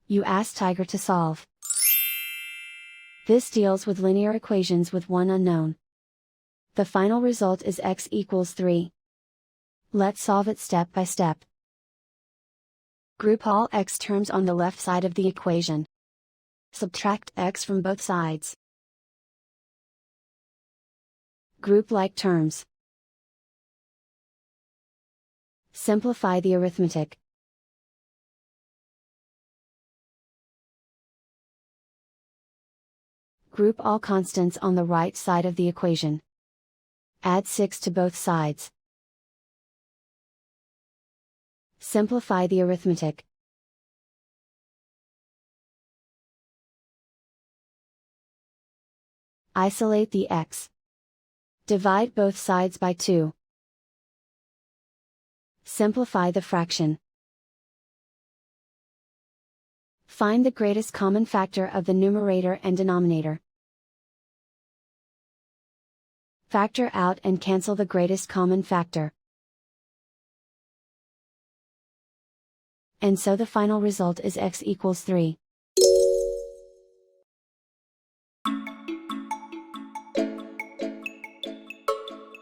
You ask Tiger to solve. This deals with linear equations with one unknown. The final result is x equals 3. Let's solve it step by step. Group all x terms on the left side of the equation. Subtract x from both sides. Group like terms. Simplify the arithmetic. Group all constants on the right side of the equation. Add 6 to both sides. Simplify the arithmetic. Isolate the x. Divide both sides by 2. Simplify the fraction. Find the greatest common factor of the numerator and denominator. Factor out and cancel the greatest common factor. And so the final result is x equals 3.